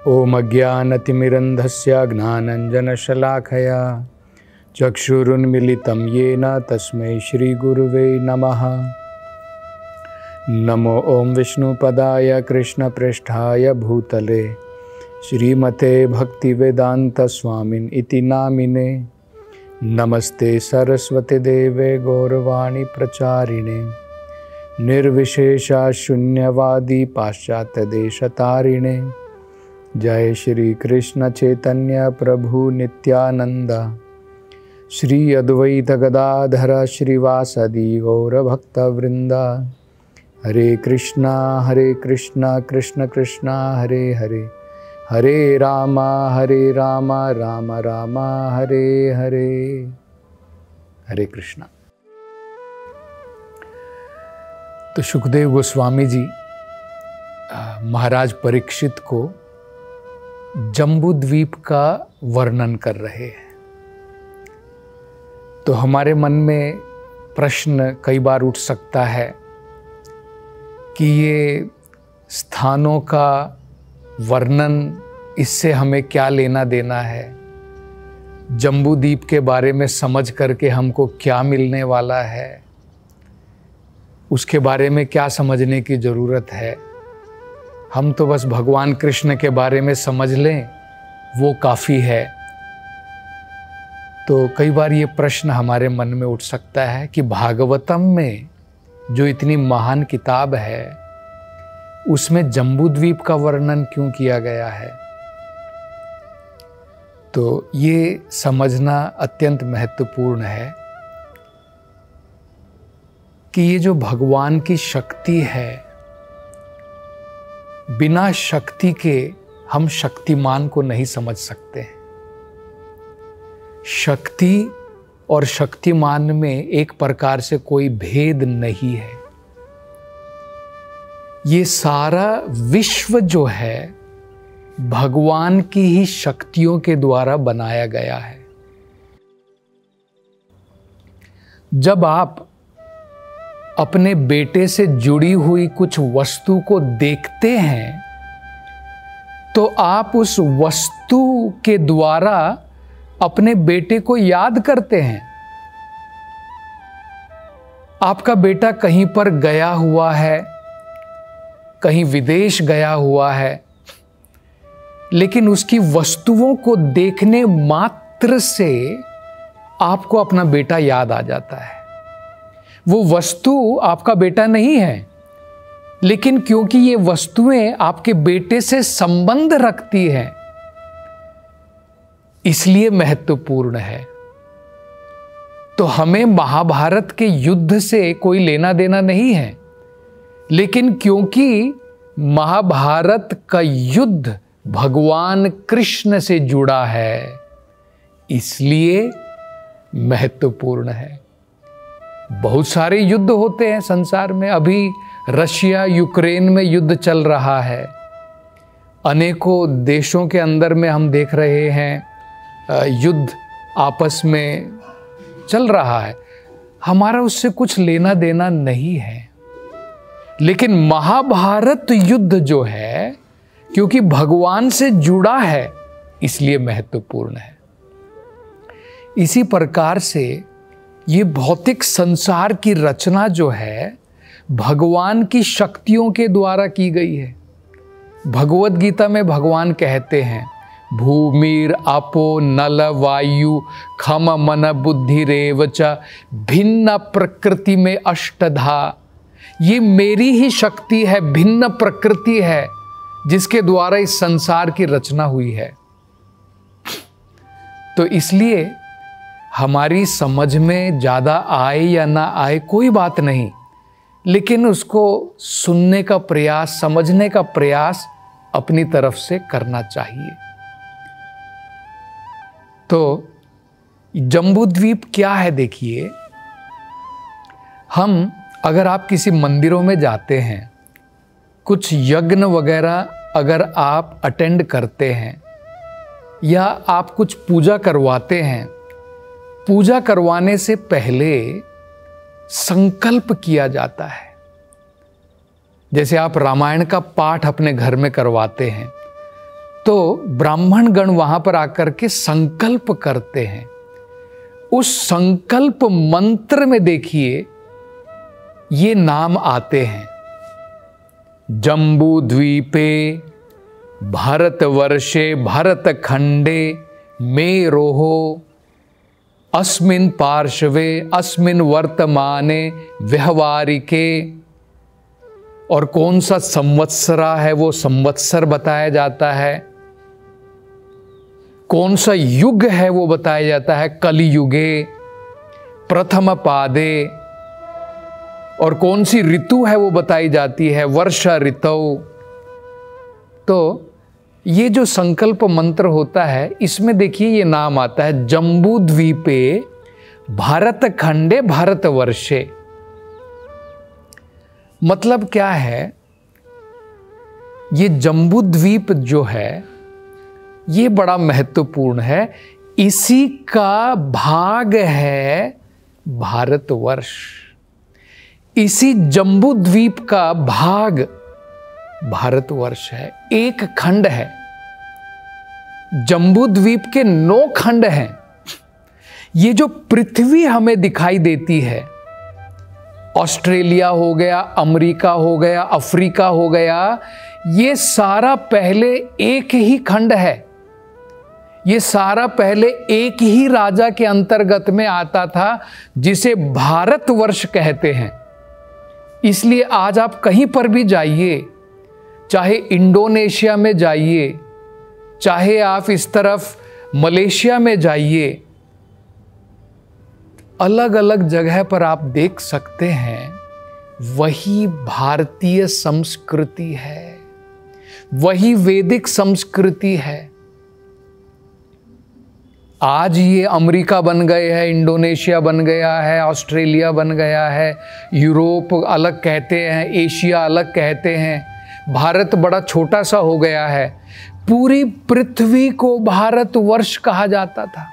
ओम अज्ञानतिमिरन्धस्य ज्ञानाञ्जनशलाकया चक्षुरुन्मीलितं येन तस्मै श्रीगुरुवे नमः। नमो ओम विष्णुपदाय कृष्णप्रेष्ठाय भूतले श्रीमते भक्तिवेदान्तस्वामिन् इति नामिने। नमस्ते सरस्वती देवे गौरवाणी प्रचारिणे निर्विशेषा शून्यवादी पाश्चात्यदेशतारिणे। जय श्री कृष्ण चैतन्य प्रभु नित्यानंद श्री अद्वैत गदाधर श्रीवासदि गौरभक्तवृंदा। हरे कृष्णा कृष्ण कृष्णा हरे हरे, हरे राम राम राम हरे हरे। हरे कृष्णा। तो सुखदेव गोस्वामी जी महाराज परीक्षित को जम्बूद्वीप का वर्णन कर रहे हैं। तो हमारे मन में प्रश्न कई बार उठ सकता है कि ये स्थानों का वर्णन, इससे हमें क्या लेना देना है, जम्बूद्वीप के बारे में समझ करके हमको क्या मिलने वाला है, उसके बारे में क्या समझने की ज़रूरत है। हम तो बस भगवान कृष्ण के बारे में समझ लें, वो काफ़ी है। तो कई बार ये प्रश्न हमारे मन में उठ सकता है कि भागवतम में जो इतनी महान किताब है, उसमें जम्बूद्वीप का वर्णन क्यों किया गया है। तो ये समझना अत्यंत महत्वपूर्ण है कि ये जो भगवान की शक्ति है, बिना शक्ति के हम शक्तिमान को नहीं समझ सकते हैं। शक्ति और शक्तिमान में एक प्रकार से कोई भेद नहीं है। ये सारा विश्व जो है भगवान की ही शक्तियों के द्वारा बनाया गया है। जब आप अपने बेटे से जुड़ी हुई कुछ वस्तु को देखते हैं तो आप उस वस्तु के द्वारा अपने बेटे को याद करते हैं। आपका बेटा कहीं पर गया हुआ है, कहीं विदेश गया हुआ है, लेकिन उसकी वस्तुओं को देखने मात्र से आपको अपना बेटा याद आ जाता है। वो वस्तु आपका बेटा नहीं है, लेकिन क्योंकि ये वस्तुएं आपके बेटे से संबंध रखती हैं, इसलिए महत्वपूर्ण है। तो हमें महाभारत के युद्ध से कोई लेना देना नहीं है, लेकिन क्योंकि महाभारत का युद्ध भगवान कृष्ण से जुड़ा है, इसलिए महत्वपूर्ण है। बहुत सारे युद्ध होते हैं संसार में। अभी रशिया यूक्रेन में युद्ध चल रहा है। अनेकों देशों के अंदर में हम देख रहे हैं युद्ध आपस में चल रहा है। हमारा उससे कुछ लेना देना नहीं है, लेकिन महाभारत युद्ध जो है, क्योंकि भगवान से जुड़ा है, इसलिए महत्वपूर्ण है। इसी प्रकार से ये भौतिक संसार की रचना जो है भगवान की शक्तियों के द्वारा की गई है। भगवत गीता में भगवान कहते हैं, भूमिर आपो नल वायु खम मन बुद्धि रेवच भिन्न प्रकृति में अष्टधा। ये मेरी ही शक्ति है, भिन्न प्रकृति है, जिसके द्वारा इस संसार की रचना हुई है। तो इसलिए हमारी समझ में ज़्यादा आए या ना आए कोई बात नहीं, लेकिन उसको सुनने का प्रयास, समझने का प्रयास अपनी तरफ से करना चाहिए। तो जम्बूद्वीप क्या है देखिए, अगर आप किसी मंदिरों में जाते हैं, कुछ यज्ञ वगैरह अगर आप अटेंड करते हैं या आप कुछ पूजा करवाते हैं, पूजा करवाने से पहले संकल्प किया जाता है। जैसे आप रामायण का पाठ अपने घर में करवाते हैं तो ब्राह्मण गण वहां पर आकर के संकल्प करते हैं। उस संकल्प मंत्र में देखिए ये नाम आते हैं, जम्बू द्वीपे भारतवर्षे भारतखंडे मेरोहो अस्मिन् पार्श्वे अस्मिन् वर्तमाने व्यवहारिके। और कौन सा संवत्सरा है वो संवत्सर बताया जाता है, कौन सा युग है वो बताया जाता है, कलियुगे प्रथम पादे। और कौन सी ऋतु है वो बताई जाती है, वर्षा ऋतु। तो ये जो संकल्प मंत्र होता है इसमें देखिए ये नाम आता है, जम्बू द्वीपे भारत खंडे भारतवर्षे। मतलब क्या है, ये जम्बू द्वीप जो है ये बड़ा महत्वपूर्ण है, इसी का भाग है भारतवर्ष। इसी जम्बू द्वीप का भाग भारतवर्ष है, एक खंड है। जम्बू द्वीप के 9 खंड हैं। ये जो पृथ्वी हमें दिखाई देती है, ऑस्ट्रेलिया हो गया, अमेरिका हो गया, अफ्रीका हो गया, ये सारा पहले एक ही खंड है। ये सारा पहले एक ही राजा के अंतर्गत में आता था, जिसे भारतवर्ष कहते हैं। इसलिए आज आप कहीं पर भी जाइए, चाहे इंडोनेशिया में जाइए, चाहे आप इस तरफ मलेशिया में जाइए, अलग अलग जगह पर आप देख सकते हैं वही भारतीय संस्कृति है, वही वैदिक संस्कृति है। आज ये अमेरिका बन गए हैं, इंडोनेशिया बन गया है, ऑस्ट्रेलिया बन गया है, यूरोप अलग कहते हैं, एशिया अलग कहते हैं, भारत बड़ा छोटा सा हो गया है। पूरी पृथ्वी को भारतवर्ष कहा जाता था।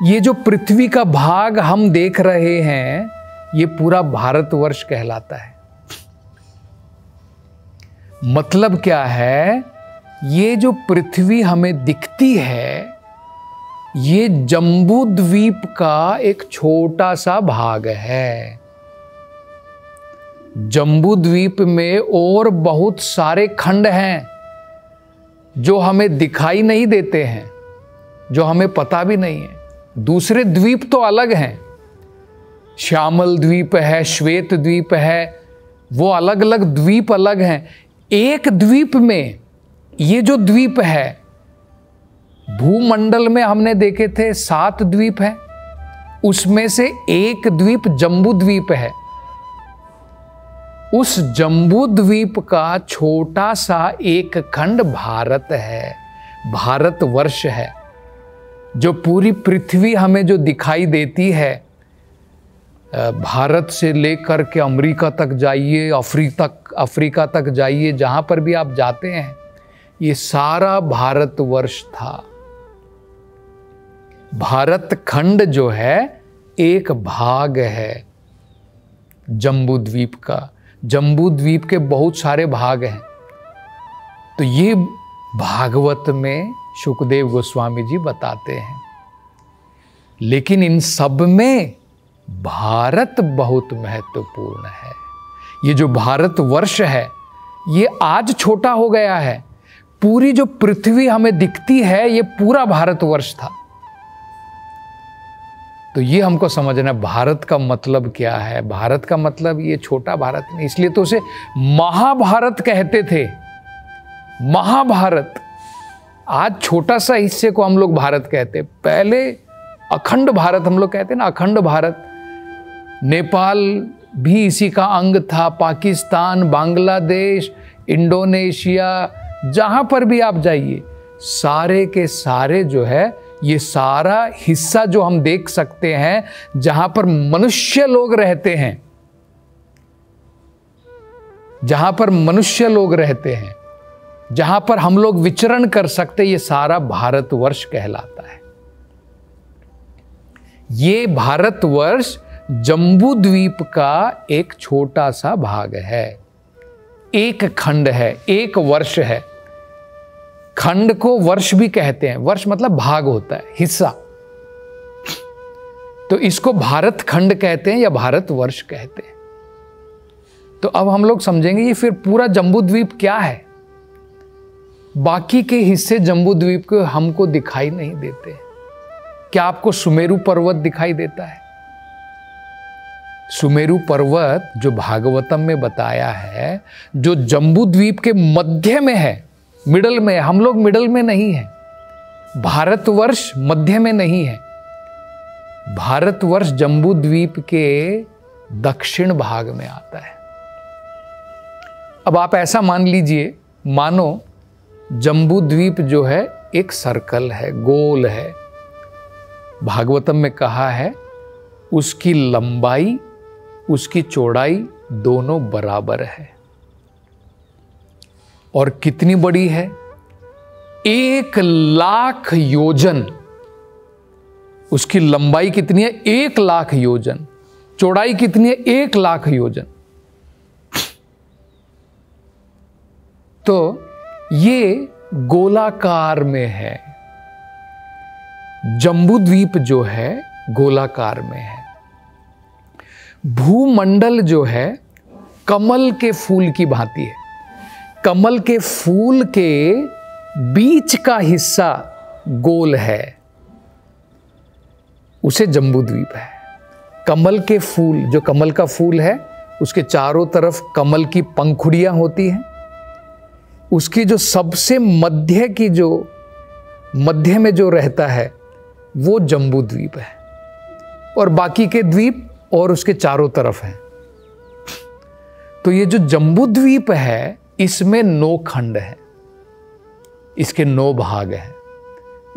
ये जो पृथ्वी का भाग हम देख रहे हैं ये पूरा भारतवर्ष कहलाता है। मतलब क्या है, ये जो पृथ्वी हमें दिखती है ये जम्बू द्वीप का एक छोटा सा भाग है। जम्बू द्वीप में और बहुत सारे खंड हैं जो हमें दिखाई नहीं देते हैं, जो हमें पता भी नहीं है। दूसरे द्वीप तो अलग हैं, श्यामल द्वीप है, श्वेत द्वीप है, वो अलग अलग द्वीप अलग हैं। एक द्वीप में ये जो द्वीप है, भूमंडल में हमने देखे थे 7 द्वीप हैं, उसमें से एक द्वीप जम्बू द्वीप है। उस जम्बू द्वीप का छोटा सा एक खंड भारत है, भारतवर्ष है। जो पूरी पृथ्वी हमें जो दिखाई देती है, भारत से लेकर के अमेरिका तक जाइए, अफ्रीका तक जाइए, जहां पर भी आप जाते हैं ये सारा भारतवर्ष था। भारत खंड जो है एक भाग है जम्बू द्वीप का। जम्बू द्वीप के बहुत सारे भाग हैं। तो ये भागवत में शुकदेव गोस्वामी जी बताते हैं। लेकिन इन सब में भारत बहुत महत्वपूर्ण है। ये जो भारतवर्ष है ये आज छोटा हो गया है। पूरी जो पृथ्वी हमें दिखती है ये पूरा भारतवर्ष था। तो ये हमको समझना, भारत का मतलब क्या है। भारत का मतलब ये छोटा भारत नहीं, इसलिए तो उसे महाभारत कहते थे। महाभारत, आज छोटा सा हिस्से को हम लोग भारत कहते, पहले अखंड भारत हम लोग कहते ना, अखंड भारत। नेपाल भी इसी का अंग था, पाकिस्तान, बांग्लादेश, इंडोनेशिया, जहां पर भी आप जाइए सारे के सारे जो है ये सारा हिस्सा जो हम देख सकते हैं जहां पर मनुष्य लोग रहते हैं, जहां पर मनुष्य लोग रहते हैं, जहां पर हम लोग विचरण कर सकते, ये सारा भारतवर्ष कहलाता है। ये भारतवर्ष जम्बू द्वीप का एक छोटा सा भाग है, एक खंड है, एक वर्ष है। खंड को वर्ष भी कहते हैं। वर्ष मतलब भाग होता है, हिस्सा। तो इसको भारत खंड कहते हैं या भारत वर्ष कहते हैं। तो अब हम लोग समझेंगे ये फिर पूरा जम्बूद्वीप क्या है। बाकी के हिस्से जम्बूद्वीप को हमको दिखाई नहीं देते। क्या आपको सुमेरु पर्वत दिखाई देता है? सुमेरु पर्वत जो भागवतम में बताया है, जो जम्बूद्वीप के मध्य में है, मिडल में। हम लोग मिडल में नहीं है। भारतवर्ष मध्य में नहीं है। भारतवर्ष जम्बूद्वीप के दक्षिण भाग में आता है। अब आप ऐसा मान लीजिए, मानो जम्बूद्वीप जो है एक सर्कल है, गोल है। भागवतम में कहा है उसकी लंबाई, उसकी चौड़ाई दोनों बराबर है। और कितनी बड़ी है? 1,00,000 योजन। उसकी लंबाई कितनी है? 1,00,000 योजन। चौड़ाई कितनी है? 1,00,000 योजन। तो ये गोलाकार में है। जम्बूद्वीप जो है गोलाकार में है। भूमंडल जो है कमल के फूल की भांति है। कमल के फूल के बीच का हिस्सा गोल है, उसे जम्बूद्वीप है। कमल के फूल, जो कमल का फूल है, उसके चारों तरफ कमल की पंखुड़ियां होती हैं। उसकी जो सबसे मध्य में जो रहता है वो जम्बूद्वीप है। और बाकी के द्वीप और उसके चारों तरफ हैं। तो ये जो जम्बूद्वीप है, इसमें 9 खंड हैं। इसके 9 भाग हैं।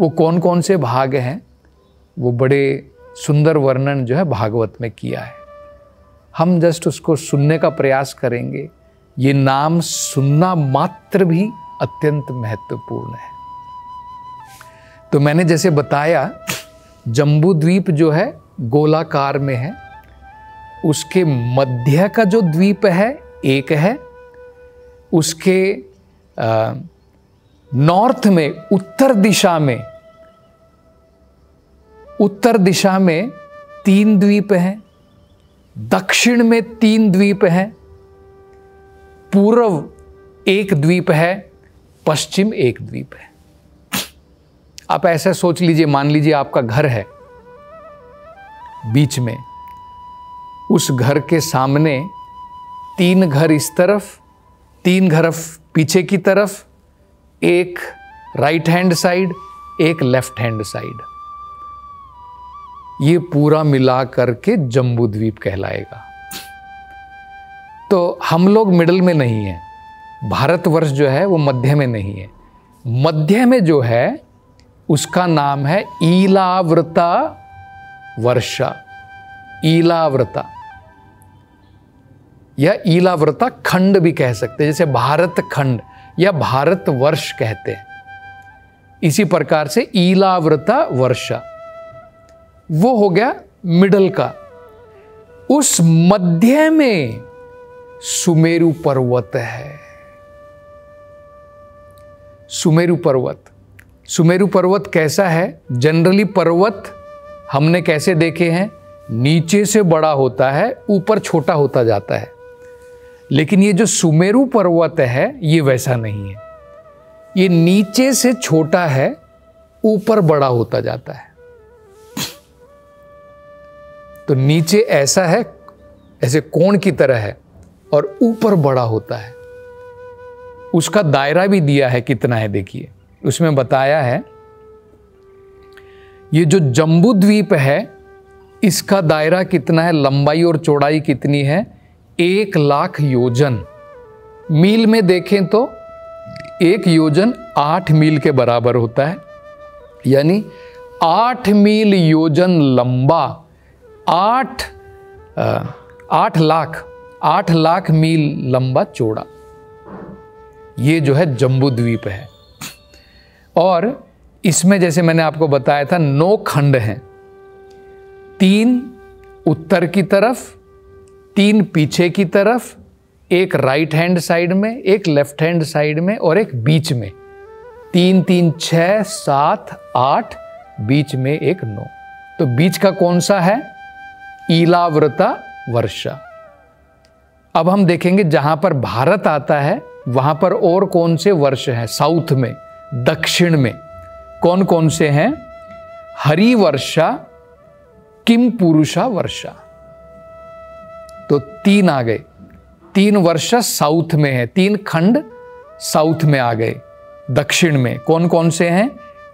वो कौन कौन से भाग हैं, वो बड़े सुंदर वर्णन जो है भागवत में किया है। हम जस्ट उसको सुनने का प्रयास करेंगे। ये नाम सुनना मात्र भी अत्यंत महत्वपूर्ण है। तो मैंने जैसे बताया, जम्बूद्वीप जो है गोलाकार में है। उसके मध्य का जो द्वीप है एक है। उसके नॉर्थ में, उत्तर दिशा में 3 द्वीप हैं। दक्षिण में 3 द्वीप हैं। पूर्व 1 द्वीप है, पश्चिम 1 द्वीप है। आप ऐसा सोच लीजिए, मान लीजिए आपका घर है बीच में। उस घर के सामने 3 घर इस तरफ, 3 घर पीछे की तरफ, एक राइट हैंड साइड, एक लेफ्ट हैंड साइड। ये पूरा मिला करके जम्बूद्वीप कहलाएगा। तो हम लोग मिडल में नहीं है। भारतवर्ष जो है वो मध्य में नहीं है। मध्य में जो है उसका नाम है ईलावृता वर्षा। ईलावृता या ईलावृता खंड भी कह सकते हैं, जैसे भारत खंड या भारत वर्ष कहते हैं। इसी प्रकार से ईलावृता वर्षा वो हो गया मिडल का। उस मध्य में सुमेरु पर्वत है। सुमेरु पर्वत कैसा है? जनरली पर्वत हमने कैसे देखे हैं? नीचे से बड़ा होता है, ऊपर छोटा होता जाता है। लेकिन ये जो सुमेरु पर्वत है ये वैसा नहीं है। ये नीचे से छोटा है, ऊपर बड़ा होता जाता है। तो नीचे ऐसा है, ऐसे कोण की तरह है, और ऊपर बड़ा होता है। उसका दायरा भी दिया है कितना है, देखिए उसमें बताया है। ये जो जम्बूद्वीप है इसका दायरा कितना है, लंबाई और चौड़ाई कितनी है? 1,00,000 योजन। मील में देखें तो 1 योजन 8 मील के बराबर होता है। यानी 8 मील योजन लंबा, 8 लाख मील लंबा चौड़ा, ये जो है जम्बूद्वीप है। और इसमें जैसे मैंने आपको बताया था 9 खंड हैं। 3 उत्तर की तरफ, 3 पीछे की तरफ, एक राइट हैंड साइड में, एक लेफ्ट हैंड साइड में और एक बीच में। 3 3 6 7 8, बीच में एक 9, तो बीच का कौन सा है? ईलावृता वर्षा। अब हम देखेंगे जहां पर भारत आता है वहां पर और कौन से वर्ष हैं? साउथ में, दक्षिण में कौन कौन से हैं? हरि वर्षा, किम पुरुषा वर्षा। तो 3 आ गए, 3 वर्षा साउथ में है, 3 खंड साउथ में आ गए। दक्षिण में कौन कौन से हैं?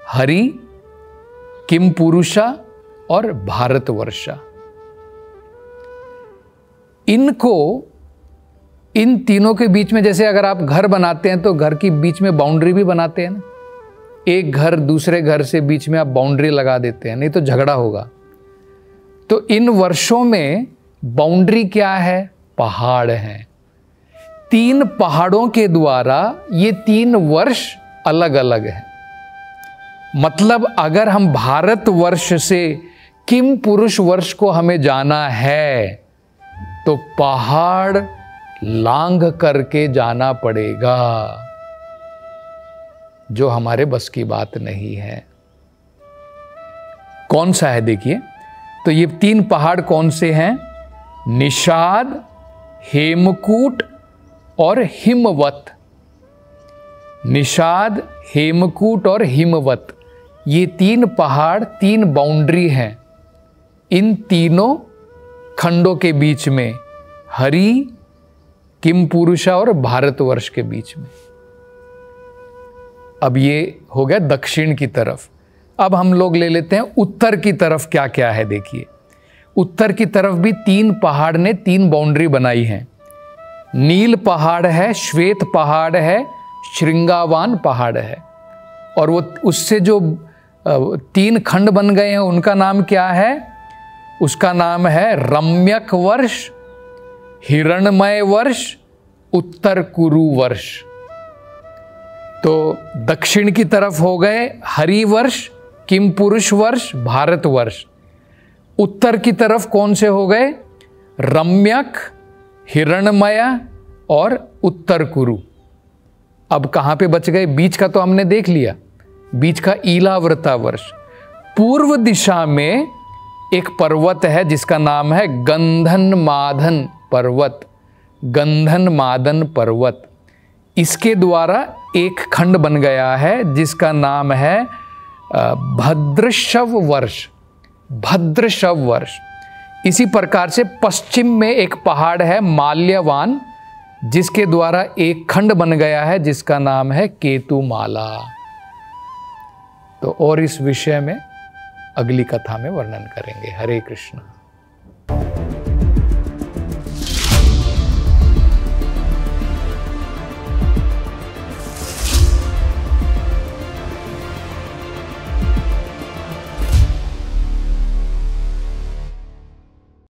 हरि, किम पुरुषा और भारत वर्षा। इनको, इन तीनों के बीच में, जैसे अगर आप घर बनाते हैं तो घर के बीच में बाउंड्री भी बनाते हैं ना, एक घर दूसरे घर से बीच में आप बाउंड्री लगा देते हैं, नहीं तो झगड़ा होगा। तो इन वर्षों में बाउंड्री क्या है? पहाड़ हैं। 3 पहाड़ों के द्वारा ये 3 वर्ष अलग अलग हैं। मतलब अगर हम भारत वर्ष से किम पुरुष वर्ष को हमें जाना है तो पहाड़ लांघ करके जाना पड़ेगा, जो हमारे बस की बात नहीं है। कौन सा है देखिए, तो ये 3 पहाड़ कौन से हैं? निषाद, हेमकूट और हिमवत। निषाद, हेमकूट और हिमवत, ये 3 पहाड़, 3 बाउंड्री हैं इन तीनों खंडों के बीच में, हरि, किम पुरुषा और भारतवर्ष के बीच में। अब ये हो गया दक्षिण की तरफ। अब हम लोग ले लेते हैं उत्तर की तरफ क्या क्या है। देखिए उत्तर की तरफ भी 3 पहाड़ ने 3 बाउंड्री बनाई है। नील पहाड़ है, श्वेत पहाड़ है, श्रृंगावान पहाड़ है। और वो उससे जो 3 खंड बन गए हैं उनका नाम क्या है? उसका नाम है रम्यक वर्ष, हिरणमय वर्ष, उत्तर कुरु वर्ष। तो दक्षिण की तरफ हो गए हरि वर्ष, किम पुरुष वर्ष, भारत वर्ष। उत्तर की तरफ कौन से हो गए? रम्यक, हिरणमय और उत्तर कुरु। अब कहां पे बच गए? बीच का तो हमने देख लिया, बीच का ईलावृता वर्ष। पूर्व दिशा में एक पर्वत है जिसका नाम है गंधन मादन पर्वत। गंधन मादन पर्वत, इसके द्वारा एक खंड बन गया है जिसका नाम है भद्रशव वर्ष। भद्रशव वर्ष। इसी प्रकार से पश्चिम में एक पहाड़ है माल्यवान, जिसके द्वारा एक खंड बन गया है जिसका नाम है केतुमाला। तो और इस विषय में अगली कथा में वर्णन करेंगे। हरे कृष्ण।